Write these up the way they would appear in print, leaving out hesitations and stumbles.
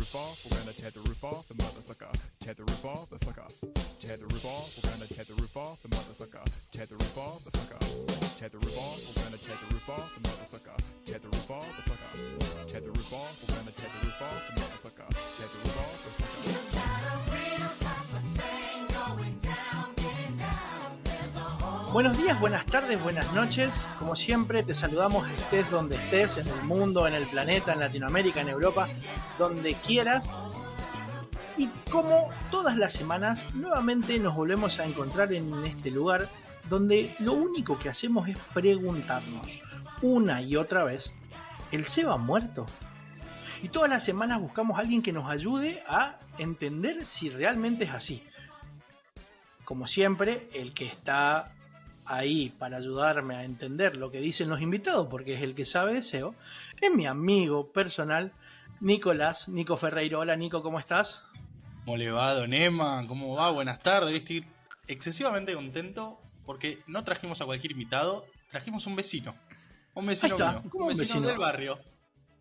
roof off, we're gonna tear the roof off, the mother sucker. Tear the roof off, the sucker. Tear the roof off, we're gonna tear the roof off, the mother sucker. Tear the roof off, the sucker. Tear the roof off, we're gonna tear the roof off, the mother sucker. Tear the roof off, the sucker. Tear the roof off, we're gonna tear the roof off, the mother sucker. Tear the roof off, the sucker. You got a real type of thing going down, getting down. There's a whole... Buenos días, buenas tardes, buenas noches. Como siempre, te saludamos estés donde estés, en el mundo, en el planeta, en Latinoamérica, en Europa, donde quieras. Y como todas las semanas, nuevamente nos volvemos a encontrar en este lugar donde lo único que hacemos es preguntarnos una y otra vez, ¿el Seba ha muerto? Y todas las semanas buscamos a alguien que nos ayude a entender si realmente es así. Como siempre, el que está ahí para ayudarme a entender lo que dicen los invitados, porque es el que sabe de SEO, es mi amigo personal, Nico Ferreiro. Hola Nico, ¿cómo estás? ¿Cómo le va, don Emma? ¿Cómo va? Buenas tardes. Estoy excesivamente contento porque no trajimos a cualquier invitado, trajimos un vecino. Un vecino mío. ¿Cómo un vecino del barrio.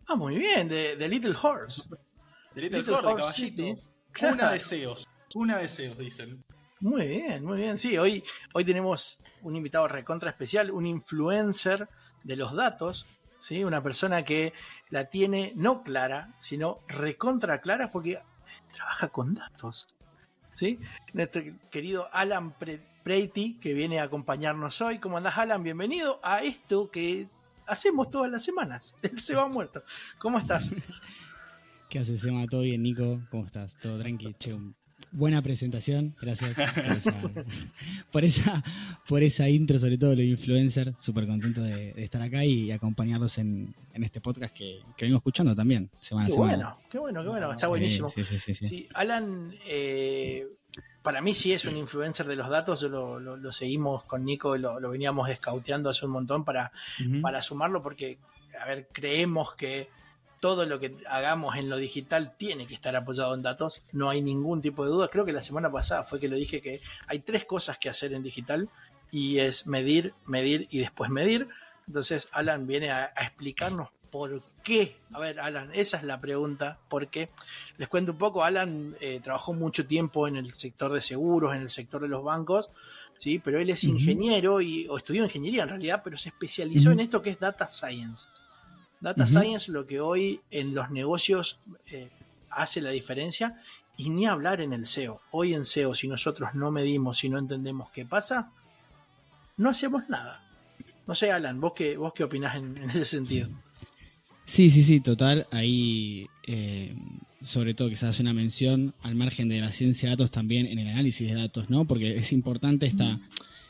Ah, muy bien, de Little Horse. De Little Horse, de Caballito. City. Claro. Una deseos, dicen. Muy bien. Sí, hoy tenemos un invitado recontra especial, un influencer de los datos, ¿sí? Una persona que la tiene no clara, sino recontra clara porque trabaja con datos, ¿sí? Nuestro querido Alan Preti, que viene a acompañarnos hoy. ¿Cómo andás, Alan? Bienvenido a esto que hacemos todas las semanas. Él se va muerto. ¿Cómo estás? ¿Qué haces, Emma? ¿Todo bien, Nico? ¿Cómo estás? ¿Todo tranqui? Che, buena presentación, gracias por esa intro, sobre todo lo de influencer. Súper contento de estar acá y acompañarlos en este podcast que vengo escuchando también semana a semana. Qué bueno, está buenísimo. Sí. Sí, Alan, para mí sí es un influencer de los datos. Yo lo seguimos con Nico, lo veníamos scouteando hace un montón para sumarlo, porque, a ver, creemos que todo lo que hagamos en lo digital tiene que estar apoyado en datos, no hay ningún tipo de duda. Creo que la semana pasada fue que lo dije, que hay 3 cosas que hacer en digital y es medir y después medir. Entonces Alan viene a explicarnos por qué. A ver, Alan, esa es la pregunta, ¿por qué? Les cuento un poco. Alan trabajó mucho tiempo en el sector de seguros, en el sector de los bancos, ¿sí? Pero él es ingeniero o estudió ingeniería en realidad, pero se especializó en esto que es Data Science. Data Science, lo que hoy en los negocios hace la diferencia, y ni hablar en el SEO. Hoy en SEO, si nosotros no medimos, si no entendemos qué pasa, no hacemos nada. No sé, Alan, ¿vos qué opinás en ese sentido? Sí, total. Ahí, sobre todo, quizás hace una mención al margen de la ciencia de datos también en el análisis de datos, ¿no? Porque es importante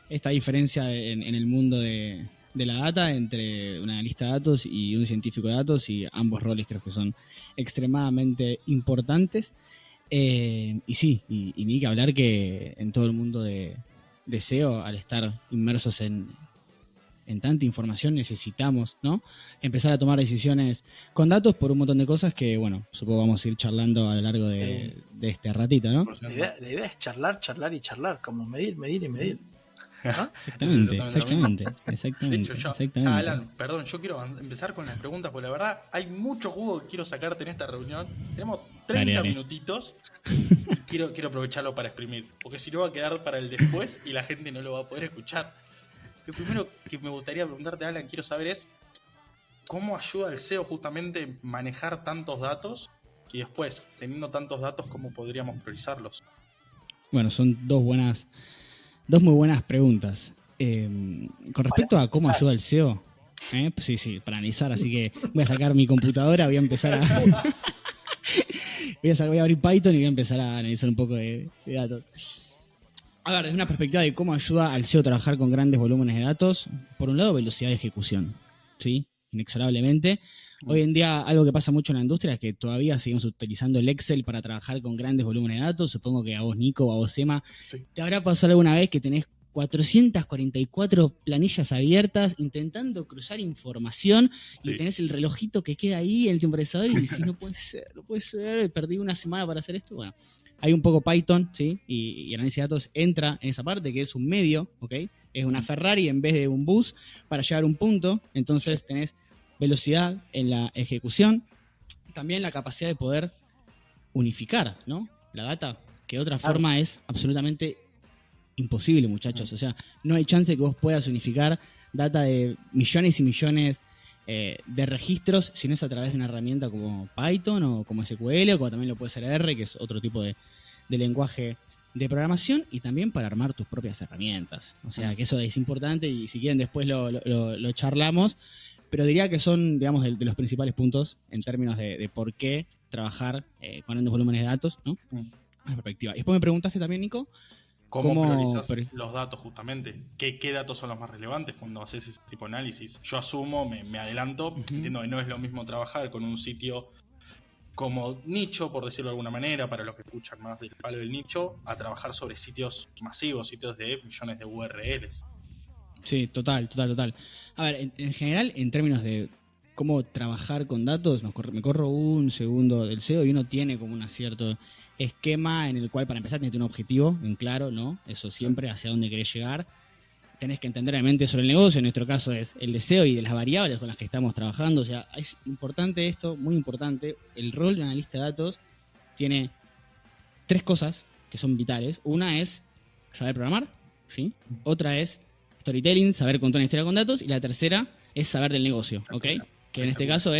esta diferencia en el mundo de la data entre un analista de datos y un científico de datos, y ambos roles creo que son extremadamente importantes. Y ni que hablar que en todo el mundo de SEO, al estar inmersos en tanta información, necesitamos, ¿no?, empezar a tomar decisiones con datos por un montón de cosas que, bueno, supongo vamos a ir charlando a lo largo de este ratito, ¿no? La idea es charlar y charlar, como medir y medir. ¿Ah? Exactamente. De hecho, ya, Alan, perdón, yo quiero empezar con las preguntas, porque la verdad hay mucho jugo que quiero sacarte en esta reunión. Tenemos 30 minutitos y quiero aprovecharlo para exprimir, porque si no va a quedar para el después y la gente no lo va a poder escuchar. Lo primero que me gustaría preguntarte, Alan, quiero saber es ¿cómo ayuda al SEO justamente manejar tantos datos? Y después, teniendo tantos datos, ¿cómo podríamos priorizarlos? Bueno, son dos muy buenas preguntas. Con respecto a cómo ayuda el SEO, pues sí, para analizar, así que voy a sacar mi computadora, voy a empezar a voy a abrir Python y voy a empezar a analizar un poco de datos. A ver, desde una perspectiva de cómo ayuda al SEO a trabajar con grandes volúmenes de datos, por un lado, velocidad de ejecución, ¿sí? Inexorablemente. Hoy en día, algo que pasa mucho en la industria es que todavía seguimos utilizando el Excel para trabajar con grandes volúmenes de datos. Supongo que a vos, Nico, o a vos, Emma, te habrá pasado alguna vez que tenés 444 planillas abiertas intentando cruzar información y tenés el relojito que queda ahí, el temporizador, y decís, no puede ser, perdí una semana para hacer esto. Bueno, hay un poco Python, ¿sí? Y análisis de datos entra en esa parte, que es un medio, ¿ok? Es una Ferrari en vez de un bus para llegar a un punto. Entonces tenés velocidad en la ejecución, también la capacidad de poder unificar, ¿no? La data, que de otra forma es absolutamente imposible, muchachos. O sea, no hay chance que vos puedas unificar data de millones y millones de registros si no es a través de una herramienta como Python o como SQL o como también lo puede ser R, que es otro tipo de lenguaje de programación, y también para armar tus propias herramientas. O sea, que eso es importante y si quieren después lo charlamos, pero diría que son, digamos, de los principales puntos en términos de por qué trabajar con grandes volúmenes de datos, ¿no? En perspectiva. Y después me preguntaste también, Nico, ¿Cómo priorizas los datos justamente? ¿Qué datos son los más relevantes cuando haces ese tipo de análisis? Yo asumo, me adelanto, entiendo que no es lo mismo trabajar con un sitio como nicho, por decirlo de alguna manera, para los que escuchan más del palo del nicho, a trabajar sobre sitios masivos, sitios de millones de URLs. Sí, total. A ver, en general, en términos de cómo trabajar con datos, me corro un segundo del SEO y uno tiene como un cierto esquema en el cual, para empezar, tenés un objetivo en claro, ¿no? Eso siempre, hacia dónde querés llegar. Tenés que entender realmente sobre el negocio, en nuestro caso es el deseo y de las variables con las que estamos trabajando. O sea, es importante esto, muy importante. El rol de analista de datos tiene 3 cosas que son vitales. Una es saber programar, ¿sí? Otra es storytelling, saber contar una historia con datos. Y la tercera es saber del negocio, ¿ok? Que en este caso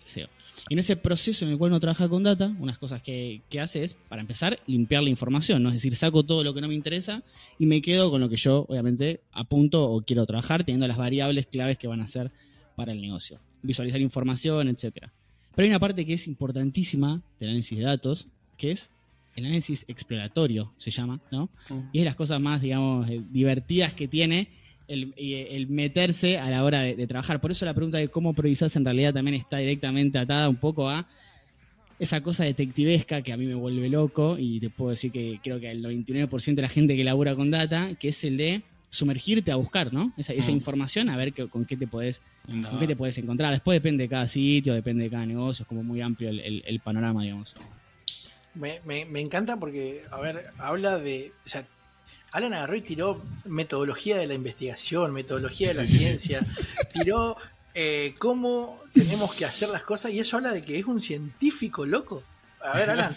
SEO. Y en ese proceso en el cual uno trabaja con data, unas cosas que hace es, para empezar, limpiar la información, ¿no? Es decir, saco todo lo que no me interesa y me quedo con lo que yo, obviamente, apunto o quiero trabajar, teniendo las variables claves que van a ser para el negocio. Visualizar información, etcétera. Pero hay una parte que es importantísima del análisis de datos, que es el análisis exploratorio, se llama, ¿no? Y es de las cosas más, digamos, divertidas que tiene el meterse a la hora de trabajar. Por eso la pregunta de cómo priorizás en realidad también está directamente atada un poco a esa cosa detectivesca que a mí me vuelve loco, y te puedo decir que creo que el 99% de la gente que labura con data, que es el de sumergirte a buscar, ¿no? Esa información, a ver con qué te podés encontrar. Después depende de cada sitio, depende de cada negocio, es como muy amplio el panorama, digamos. Me encanta porque, a ver, habla de... O sea, Alan agarró y tiró metodología de la investigación, metodología de la ciencia, tiró cómo tenemos que hacer las cosas, y eso habla de que es un científico loco. A ver, Alan,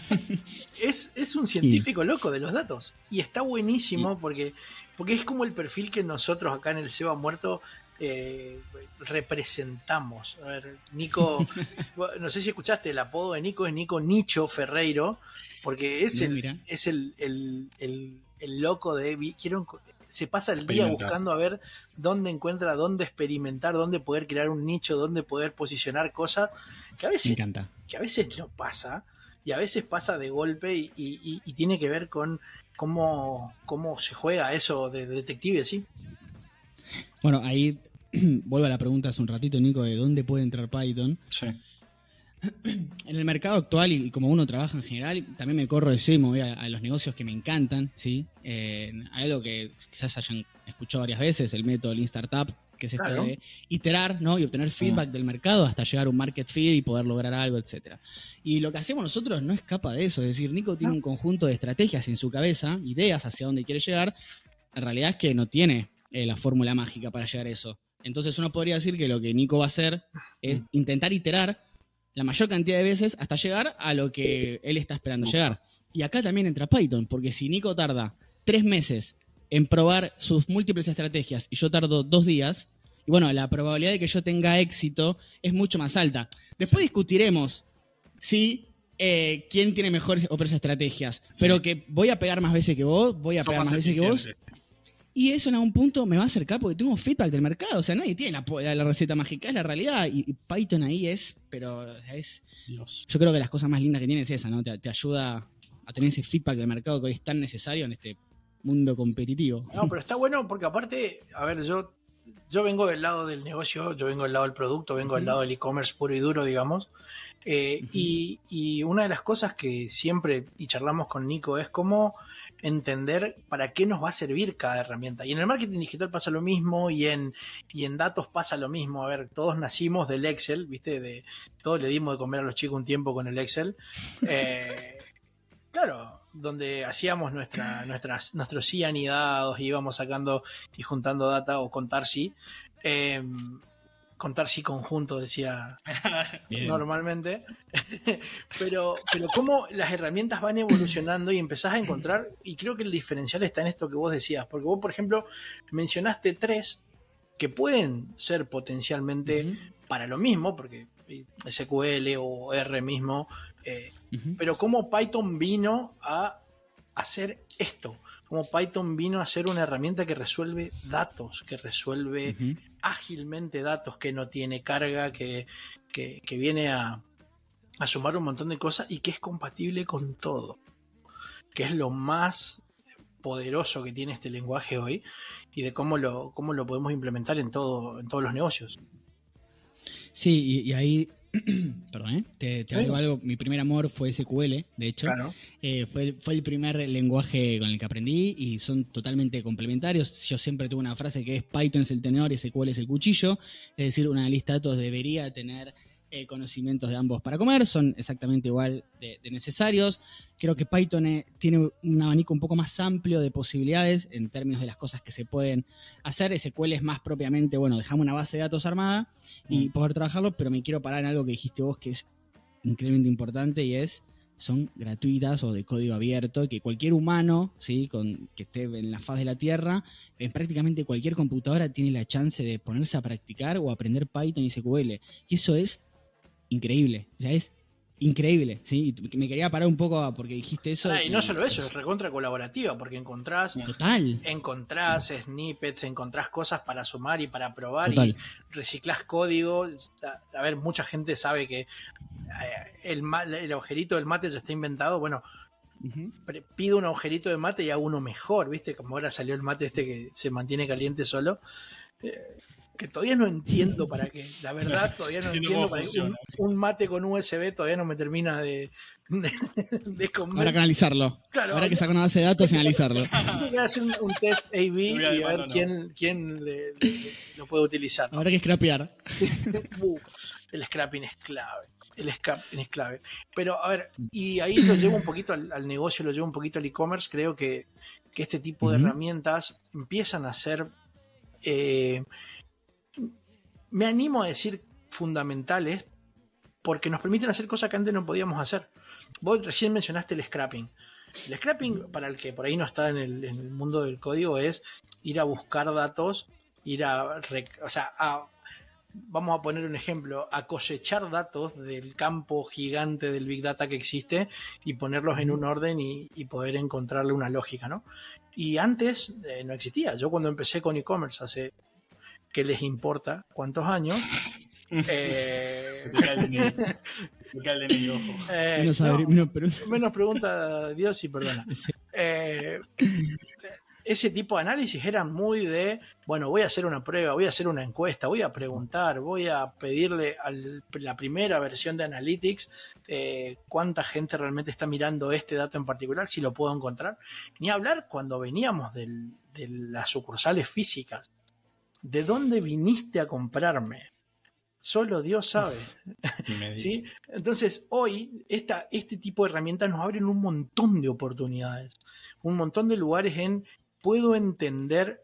es un científico loco de los datos, y está buenísimo porque es como el perfil que nosotros acá en el SEO Muerto representamos. A ver, Nico, no sé si escuchaste, el apodo de Nico es Nico Nicho Ferreiro, porque es el loco de se pasa el día buscando a ver dónde encuentra, dónde experimentar, dónde poder crear un nicho, dónde poder posicionar cosas que a veces no pasa, y a veces pasa de golpe, y tiene que ver con cómo se juega eso de detective, ¿sí? Bueno, ahí vuelvo a la pregunta hace un ratito, Nico, de dónde puede entrar Python. Sí. En el mercado actual, y como uno trabaja en general, también me corro de SEO y me voy a los negocios que me encantan, ¿sí? Hay algo que quizás hayan escuchado varias veces, el método Lean Startup, que es esto de iterar, ¿no? Y obtener feedback del mercado hasta llegar a un market fit y poder lograr algo, etcétera. Y lo que hacemos nosotros no escapa de eso. Es decir, Nico tiene un conjunto de estrategias en su cabeza, ideas hacia dónde quiere llegar. La realidad es que no tiene la fórmula mágica para llegar a eso. Entonces uno podría decir que lo que Nico va a hacer es intentar iterar la mayor cantidad de veces hasta llegar a lo que él está esperando llegar. Y acá también entra Python, porque si Nico tarda 3 meses en probar sus múltiples estrategias y yo tardo 2 días, y bueno, la probabilidad de que yo tenga éxito es mucho más alta. Después discutiremos si quién tiene mejores o peores estrategias, pero que voy a pegar más veces que vos, pegar más veces que vos. Y eso en algún punto me va a acercar porque tengo feedback del mercado. O sea, nadie tiene la receta mágica, es la realidad. Y Python ahí es Dios. Yo creo que las cosas más lindas que tiene es esa, ¿no? Te ayuda a tener ese feedback del mercado que hoy es tan necesario en este mundo competitivo. No, pero está bueno porque aparte, a ver, yo vengo del lado del negocio, yo vengo del lado del producto, vengo del lado del e-commerce puro y duro, digamos. Y una de las cosas que siempre charlamos con Nico es cómo entender para qué nos va a servir cada herramienta. Y en el marketing digital pasa lo mismo, y en datos pasa lo mismo. A ver, todos nacimos del Excel, ¿viste? Todos le dimos de comer a los chicos un tiempo con el Excel. Claro, donde hacíamos nuestros sí anidados y íbamos sacando y juntando data o contar sí. contar sí conjunto, decía normalmente. pero cómo las herramientas van evolucionando y empezás a encontrar, y creo que el diferencial está en esto que vos decías, porque vos, por ejemplo, mencionaste 3 que pueden ser potencialmente para lo mismo, porque SQL o R mismo, pero cómo Python vino a hacer esto, cómo Python vino a ser una herramienta que resuelve datos, que resuelve ágilmente datos, que no tiene carga, que viene a sumar un montón de cosas y que es compatible con todo, que es lo más poderoso que tiene este lenguaje hoy y de cómo lo podemos implementar en todos los negocios. Sí, y ahí perdón, te agrego algo. Mi primer amor fue SQL, de hecho. Claro. Fue el primer lenguaje con el que aprendí y son totalmente complementarios. Yo siempre tuve una frase que es Python es el tenedor y SQL es el cuchillo. Es decir, una analista de datos debería tener conocimientos de ambos para comer. Son exactamente igual de necesarios. Creo que Python tiene un abanico un poco más amplio de posibilidades en términos de las cosas que se pueden hacer. SQL es más propiamente, bueno, dejamos una base de datos armada y poder trabajarlo, pero me quiero parar en algo que dijiste vos que es increíblemente importante y son gratuitas o de código abierto, que cualquier humano, ¿sí? Que esté en la faz de la Tierra, en prácticamente cualquier computadora tiene la chance de ponerse a practicar o aprender Python y SQL. Y eso es increíble, o sea, es increíble, ¿sí? Me quería parar un poco porque dijiste eso. Y no solo eso, es recontra colaborativa, porque encontrás snippets, encontrás cosas para sumar y para probar. Total. Y reciclás código. A ver, mucha gente sabe que el agujerito del mate ya está inventado. Bueno, pido un agujerito de mate y hago uno mejor, ¿viste? Como ahora salió el mate que se mantiene caliente solo. Que todavía no entiendo para qué, la verdad todavía no entiendo para qué un mate con USB todavía no me termina de comer. Habrá que analizarlo. Claro, habrá que sacar una base de datos y analizarlo. Hay que hacer un test A/B y a ver quién lo puede utilizar. Habrá que scrapear. El scrapping es clave. Pero a ver, y ahí lo llevo un poquito al negocio, lo llevo un poquito al e-commerce. Creo que este tipo de herramientas empiezan a ser me animo a decir fundamentales porque nos permiten hacer cosas que antes no podíamos hacer. Vos recién mencionaste el scrapping. El scrapping, para el que por ahí no está en el mundo del código, es ir a buscar datos, vamos a poner un ejemplo, a cosechar datos del campo gigante del Big Data que existe y ponerlos en un orden y poder encontrarle una lógica, ¿no? Y antes no existía. Yo cuando empecé con e-commerce hace... ¿Qué les importa? ¿Cuántos años? Menos pregunta Dios y perdona. Ese tipo de análisis era muy de, bueno, voy a hacer una prueba, voy a hacer una encuesta, voy a preguntar, voy a pedirle a la primera versión de Analytics cuánta gente realmente está mirando este dato en particular, si lo puedo encontrar. Ni hablar cuando veníamos de las sucursales físicas. ¿De dónde viniste a comprarme? Solo Dios sabe. ¿Sí? Entonces, hoy, este tipo de herramientas nos abren un montón de oportunidades, un montón de lugares puedo entender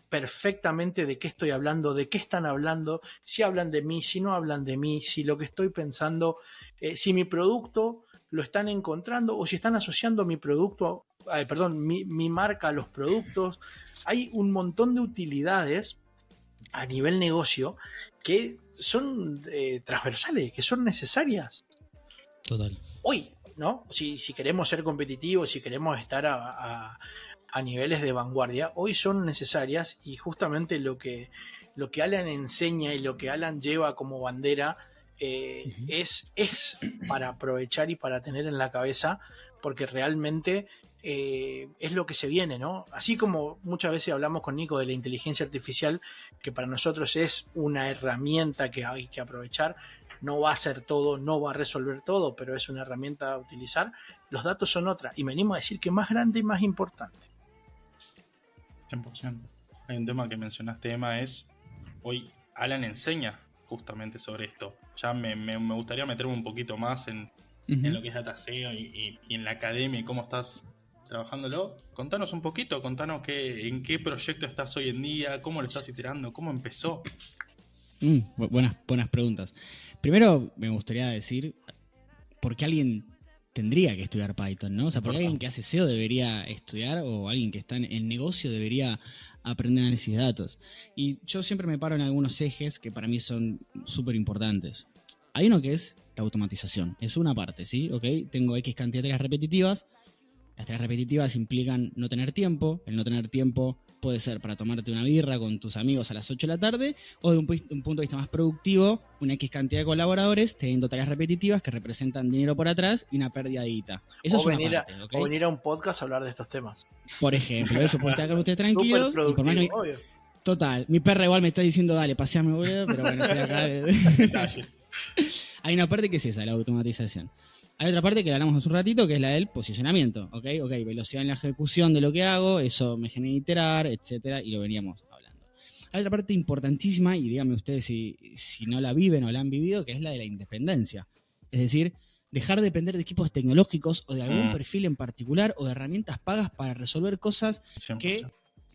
perfectamente de qué estoy hablando, de qué están hablando, si hablan de mí, si no hablan de mí, si lo que estoy pensando, si mi producto lo están encontrando o si están asociando mi producto, mi marca a los productos. Hay un montón de utilidades a nivel negocio que son transversales, que son necesarias. Total. Hoy, ¿no? Si queremos ser competitivos, si queremos estar a niveles de vanguardia, hoy son necesarias y justamente lo que Alan enseña y lo que Alan lleva como bandera es para aprovechar y para tener en la cabeza, porque realmente es lo que se viene, ¿no? Así como muchas veces hablamos con Nico de la inteligencia artificial, que para nosotros es una herramienta que hay que aprovechar, no va a hacer todo, no va a resolver todo, pero es una herramienta a utilizar. Los datos son otra, y me animo a decir que más grande y más importante. 100%. Hay un tema que mencionaste, Emma, hoy Alan enseña justamente sobre esto. Ya me gustaría meterme un poquito más en lo que es data SEO y en la academia y cómo estás trabajándolo. Contanos un poquito, en qué proyecto estás hoy en día, cómo lo estás iterando, cómo empezó. Buenas preguntas. Primero, me gustaría decir por qué alguien tendría que estudiar Python, ¿no? O sea, ¿por qué alguien que hace SEO debería estudiar o alguien que está en negocio debería aprender análisis de datos? Y yo siempre me paro en algunos ejes que para mí son súper importantes. Hay uno que es la automatización. Es una parte, ¿sí? ¿Ok? Tengo X cantidad de tareas repetitivas. Las tareas repetitivas implican no tener tiempo. El no tener tiempo puede ser para tomarte una birra con tus amigos a las 8 de la tarde, o de un punto de vista más productivo, una X cantidad de colaboradores teniendo tareas repetitivas que representan dinero por atrás y una pérdida de guita. Eso es una parte, ¿okay? O venir a un podcast a hablar de estos temas. Por ejemplo, eso puede estar con ustedes tranquilos. Y por más obvio. Total, mi perra igual me está diciendo, dale, paseame, boludo, pero bueno, estoy acá. Detalles. Hay una parte que es esa, la automatización. Hay otra parte que la hablamos hace un ratito, que es la del posicionamiento, ¿ok? Velocidad en la ejecución de lo que hago, eso me genera iterar, etcétera, y lo veníamos hablando. Hay otra parte importantísima, y díganme ustedes si no la viven o la han vivido, que es la de la independencia. Es decir, dejar de depender de equipos tecnológicos o de algún perfil en particular o de herramientas pagas para resolver cosas 100%. Que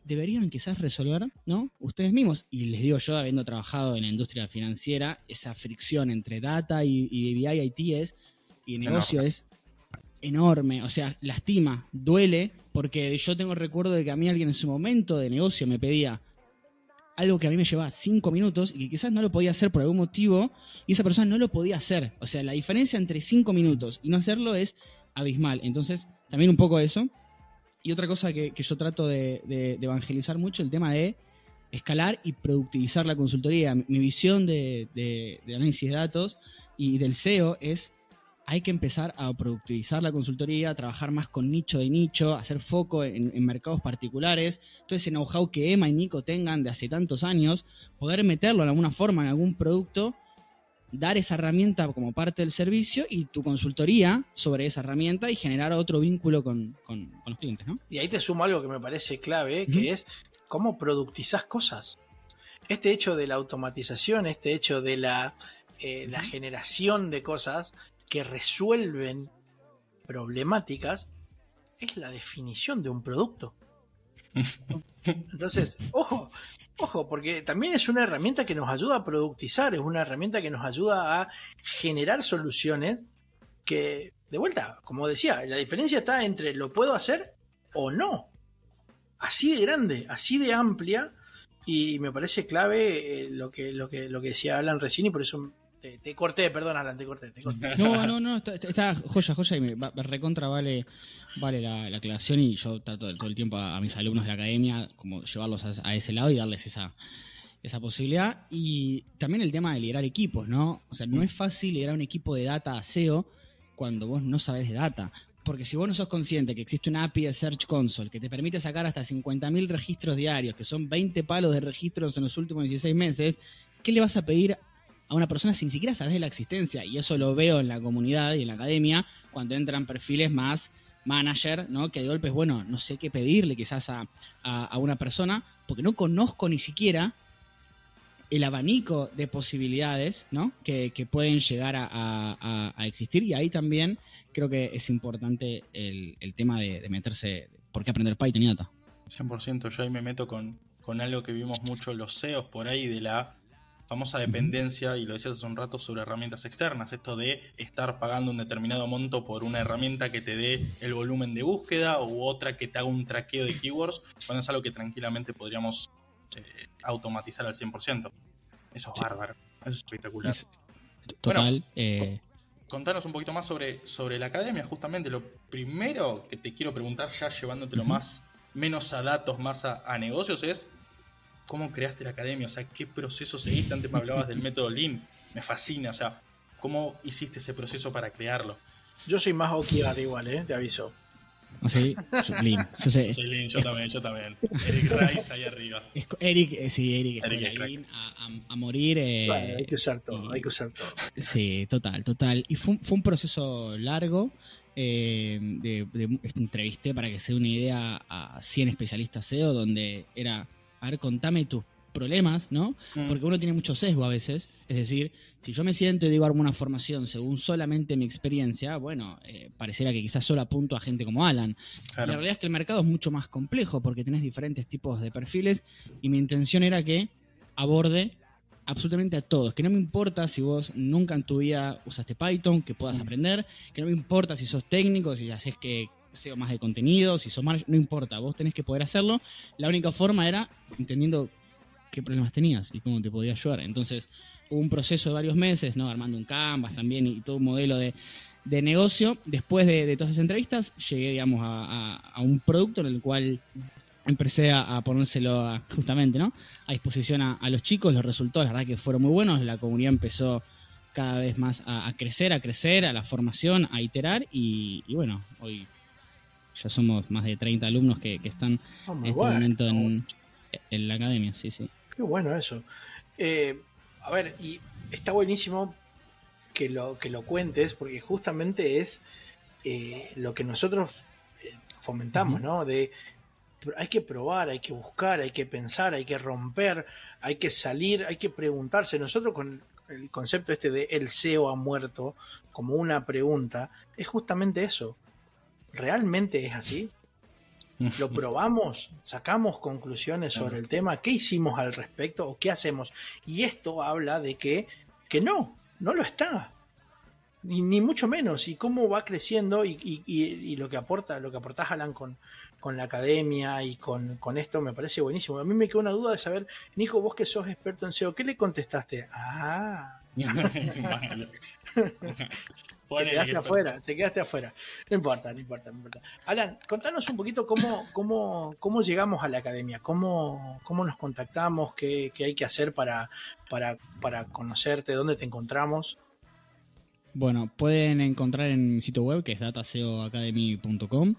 deberían quizás resolver, ¿no? Ustedes mismos. Y les digo yo, habiendo trabajado en la industria financiera, esa fricción entre data y BI, ITs y negocio es enorme, o sea, lastima, duele, porque yo tengo recuerdo de que a mí alguien en su momento de negocio me pedía algo que a mí me llevaba 5 minutos y que quizás no lo podía hacer por algún motivo y esa persona no lo podía hacer. O sea, la diferencia entre 5 minutos y no hacerlo es abismal. Entonces, también un poco eso. Y otra cosa que yo trato de evangelizar mucho, el tema de escalar y productivizar la consultoría. Mi visión de análisis de datos y del SEO es: hay que empezar a productivizar la consultoría, trabajar más con nicho de nicho, hacer foco en mercados particulares. Todo ese know-how que Emma y Nico tengan de hace tantos años, poder meterlo de alguna forma en algún producto, dar esa herramienta como parte del servicio y tu consultoría sobre esa herramienta y generar otro vínculo con los clientes, ¿no? Y ahí te sumo algo que me parece clave, que es cómo productizás cosas. Este hecho de la automatización, este hecho de la generación de cosas que resuelven problemáticas, es la definición de un producto. Entonces, ojo, porque también es una herramienta que nos ayuda a productizar, es una herramienta que nos ayuda a generar soluciones que, de vuelta, como decía, la diferencia está entre lo puedo hacer o no. Así de grande, así de amplia, y me parece clave lo que decía Alan recién, y por eso te corté, perdón, Alan, te corté. No, está joya, y me recontra vale la aclaración, y yo trato todo el tiempo a mis alumnos de la academia como llevarlos a ese lado y darles esa posibilidad. Y también el tema de liderar equipos, ¿no? O sea, no es fácil liderar un equipo de data a SEO cuando vos no sabés de data. Porque si vos no sos consciente que existe una API de Search Console que te permite sacar hasta 50.000 registros diarios, que son 20 palos de registros en los últimos 16 meses, ¿qué le vas a pedir a una persona si ni siquiera sabes de la existencia? Y eso lo veo en la comunidad y en la academia cuando entran perfiles más manager, ¿no? Que de golpe es, bueno, no sé qué pedirle quizás a una persona porque no conozco ni siquiera el abanico de posibilidades, ¿no? que pueden llegar a existir. Y ahí también creo que es importante el tema de meterse, ¿por qué aprender Python y data? 100%, yo ahí me meto con algo que vimos mucho los CEOs por ahí, de la famosa dependencia, y lo decías hace un rato, sobre herramientas externas. Esto de estar pagando un determinado monto por una herramienta que te dé el volumen de búsqueda u otra que te haga un traqueo de keywords, cuando es algo que tranquilamente podríamos automatizar al 100%. Eso es bárbaro, eso es espectacular. Total. Bueno, contanos un poquito más sobre la academia. Justamente lo primero que te quiero preguntar, ya llevándotelo menos a datos, más a negocios, es ¿cómo creaste la academia? O sea, ¿qué proceso seguiste? Antes me hablabas del método Lean. Me fascina, o sea, ¿cómo hiciste ese proceso para crearlo? Yo soy más OKR igual, te aviso. ¿Sí? Lean. Yo sé. Soy Lean, yo también. Eric Rice ahí arriba. Eric es Lean a morir. Bueno, hay que usar todo. Sí, total. Y fue un proceso largo. Entrevisté, para que se dé una idea, a 100 especialistas SEO, donde era, a ver, contame tus problemas, ¿no? Porque uno tiene mucho sesgo a veces. Es decir, si yo me siento y digo armo una formación según solamente mi experiencia, bueno, pareciera que quizás solo apunto a gente como Alan. Claro. La realidad es que el mercado es mucho más complejo porque tenés diferentes tipos de perfiles, y mi intención era que aborde absolutamente a todos. Que no me importa si vos nunca en tu vida usaste Python, que puedas aprender. Que no me importa si sos técnico, si haces que SEO más de contenido, si sos manager, no importa. Vos tenés que poder hacerlo. La única forma era entendiendo qué problemas tenías y cómo te podía ayudar. Entonces, hubo un proceso de varios meses, ¿no? Armando un Canvas también y todo un modelo de negocio. Después de todas esas entrevistas, llegué, digamos, a un producto en el cual empecé a ponérselo justamente, ¿no? A disposición a los chicos. Los resultados, la verdad que fueron muy buenos. La comunidad empezó cada vez más a crecer, a la formación, a iterar y bueno, hoy ya somos más de 30 alumnos que están en este momento en la academia, sí. Qué bueno eso. A ver, y está buenísimo que lo cuentes, porque justamente es lo que nosotros fomentamos, ¿no? Hay que probar, hay que buscar, hay que pensar, hay que romper, hay que salir, hay que preguntarse. Nosotros con el concepto de el SEO ha muerto como una pregunta, es justamente eso. ¿Realmente es así? ¿Lo probamos? ¿Sacamos conclusiones sobre el tema? ¿Qué hicimos al respecto o qué hacemos? Y esto habla de que no lo está. Ni mucho menos. Y cómo va creciendo y lo que aportás, Alan, con la academia y con esto me parece buenísimo. A mí me quedó una duda de saber, Nico, vos que sos experto en SEO, ¿qué le contestaste? Te quedaste afuera. No importa. Alan, contanos un poquito cómo llegamos a la academia, cómo nos contactamos, qué hay que hacer para conocerte, dónde te encontramos. Bueno, pueden encontrar en mi sitio web, que es dataseoacademy.com.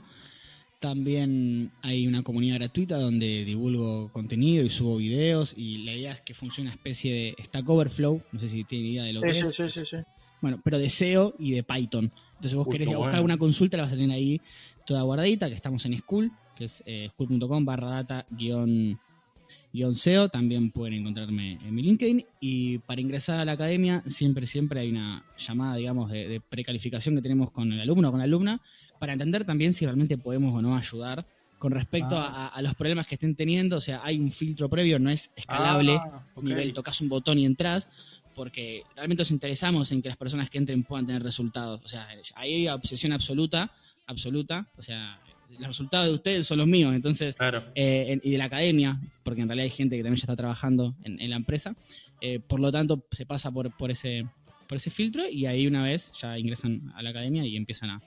También hay una comunidad gratuita donde divulgo contenido y subo videos, y la idea es que funcione una especie de Stack Overflow. No sé si tienen idea de lo que es. Sí. Bueno, pero de SEO y de Python. Entonces vos querés buscar una consulta, la vas a tener ahí toda guardadita, que estamos en School, que es school.com/data-SEO. También pueden encontrarme en mi LinkedIn. Y para ingresar a la academia, siempre hay una llamada, digamos, de precalificación que tenemos con el alumno o con la alumna, para entender también si realmente podemos o no ayudar con respecto a los problemas que estén teniendo. O sea, hay un filtro previo, no es escalable, nivel tocas un botón y entras, porque realmente nos interesamos en que las personas que entren puedan tener resultados. O sea, hay obsesión absoluta, o sea, los resultados de ustedes son los míos, entonces, claro. Y de la academia, porque en realidad hay gente que también ya está trabajando en la empresa, por lo tanto se pasa por ese filtro, y ahí una vez ya ingresan a la academia y empiezan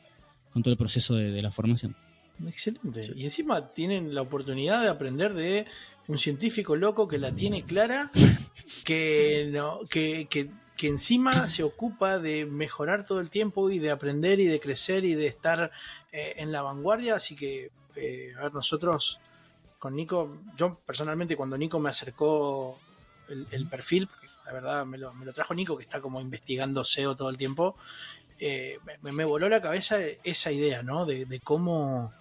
con todo el proceso de la formación. Excelente. Sí. Y encima tienen la oportunidad de aprender de un científico loco que la tiene clara, que encima se ocupa de mejorar todo el tiempo y de aprender y de crecer y de estar en la vanguardia. Así que, a ver, nosotros con Nico, yo personalmente cuando Nico me acercó el perfil, porque la verdad me lo trajo Nico, que está como investigando SEO todo el tiempo, me voló la cabeza esa idea, ¿no? De cómo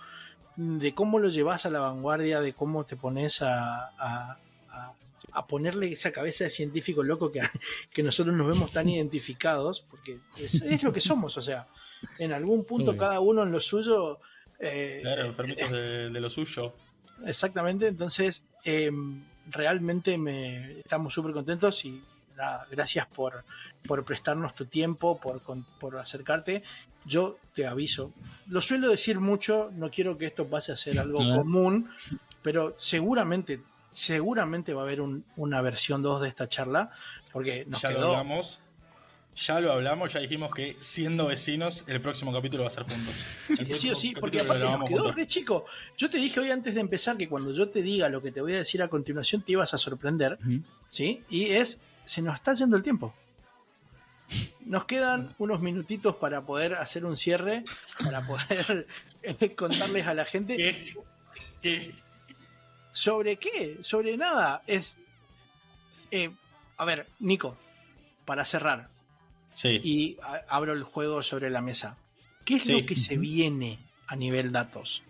lo llevas a la vanguardia, de cómo te pones a ponerle esa cabeza de científico loco que nosotros nos vemos tan identificados, porque es lo que somos. O sea, en algún punto cada uno en lo suyo, claro, enfermitos de lo suyo. Exactamente. Entonces realmente estamos súper contentos y nada, gracias por prestarnos tu tiempo, por acercarte. Yo te aviso, lo suelo decir mucho, no quiero que esto pase a ser algo común, pero seguramente va a haber una versión 2 de esta charla, porque nos quedó... Ya lo hablamos, ya dijimos que siendo vecinos, el próximo capítulo va a ser juntos. Sí o sí, porque aparte nos quedó re chico. Yo te dije hoy antes de empezar que cuando yo te diga lo que te voy a decir a continuación te ibas a sorprender, ¿sí? Y se nos está yendo el tiempo. Nos quedan unos minutitos para poder hacer un cierre, para poder contarles a la gente. ¿Qué? ¿Sobre qué? Sobre nada. A ver, Nico, para cerrar. Sí. Y abro el juego sobre la mesa. ¿Qué es lo que se viene a nivel datos?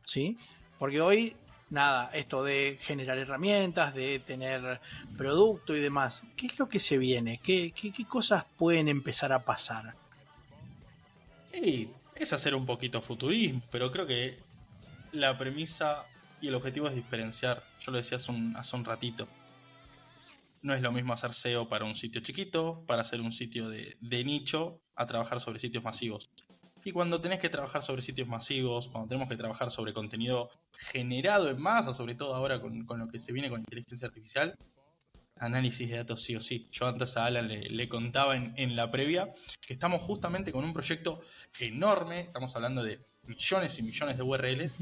¿Sí? Porque hoy, nada, esto de generar herramientas, de tener producto y demás, ¿qué es lo que se viene? ¿Qué cosas pueden empezar a pasar? Sí, es hacer un poquito futurismo, pero creo que la premisa y el objetivo es diferenciar. Yo lo decía hace un ratito. no es lo mismo hacer SEO para un sitio chiquito, para hacer un sitio de nicho, a trabajar sobre sitios masivos. Y cuando tenés que trabajar sobre sitios masivos, cuando tenemos que trabajar sobre contenido generado en masa, sobre todo ahora con lo que se viene con inteligencia artificial, análisis de datos sí o sí. Yo antes a Alan le contaba en la previa que estamos justamente con un proyecto enorme, estamos hablando de millones y millones de URLs,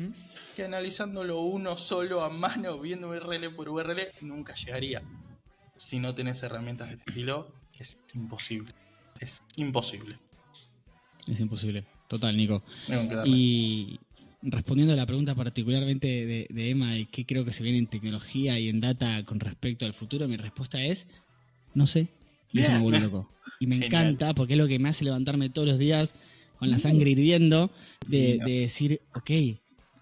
que analizándolo uno solo a mano, viendo URL por URL, nunca llegaría. Si no tenés herramientas de este estilo, es imposible. Es imposible. Es imposible. Total, Nico. Y respondiendo a la pregunta particularmente de Emma de qué creo que se viene en tecnología y en data con respecto al futuro, mi respuesta es no sé. Y eso me vuelve loco. Y me encanta porque es lo que me hace levantarme todos los días con la sangre hirviendo de decir, ok,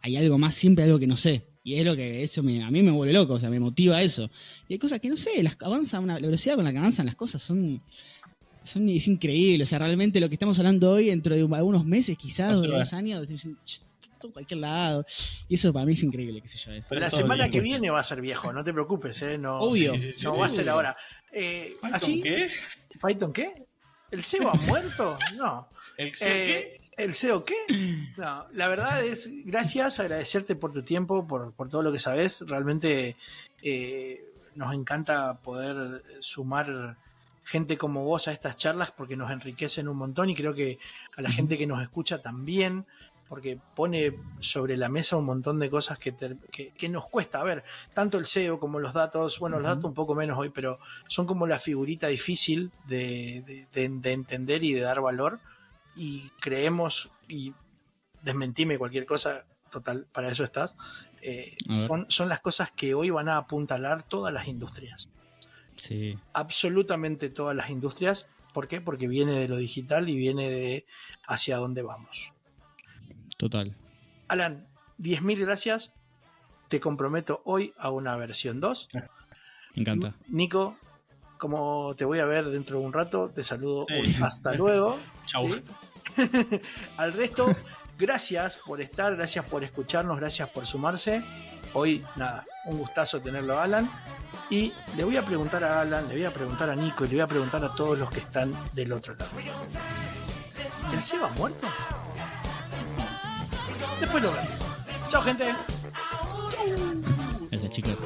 hay algo más, siempre algo que no sé. Y es lo que a mí me vuelve loco, o sea, me motiva eso. Y hay cosas que no sé, la velocidad con la que avanzan las cosas es increíble. O sea, realmente lo que estamos hablando hoy, dentro de algunos meses, quizás, o de 2 años, en cualquier lado. Y eso para mí es increíble, qué sé yo. Pero la semana que viene va a ser viejo, no te preocupes, no. Obvio. No va a ser ahora. ¿Python qué? ¿Python qué? ¿El SEO ha muerto? No. ¿El SEO qué? ¿El SEO qué? No, la verdad es, gracias, agradecerte por tu tiempo, por todo lo que sabes. Realmente nos encanta poder sumar gente como vos a estas charlas porque nos enriquecen un montón y creo que a la gente que nos escucha también, porque pone sobre la mesa un montón de cosas que nos cuesta. A ver, tanto el SEO como los datos, bueno, los datos un poco menos hoy, pero son como la figurita difícil de entender y de dar valor. Y creemos, y desmentime cualquier cosa, total, para eso estás, son las cosas que hoy van a apuntalar todas las industrias. Sí. Absolutamente todas las industrias. ¿Por qué? Porque viene de lo digital y viene de hacia dónde vamos. Total. Alan, 10.000 gracias. Te comprometo hoy a una versión 2. Me encanta. Nico, como te voy a ver dentro de un rato, te saludo. Hasta luego. Chau. ¿Sí? Al resto, gracias por estar, gracias por escucharnos, gracias por sumarse. Hoy, nada, un gustazo tenerlo a Alan. Y le voy a preguntar a Alan, le voy a preguntar a Nico y le voy a preguntar a todos los que están del otro lado. ¿El SEO ha muerto? Después lo vemos. Chao, gente. Gracias, chicos.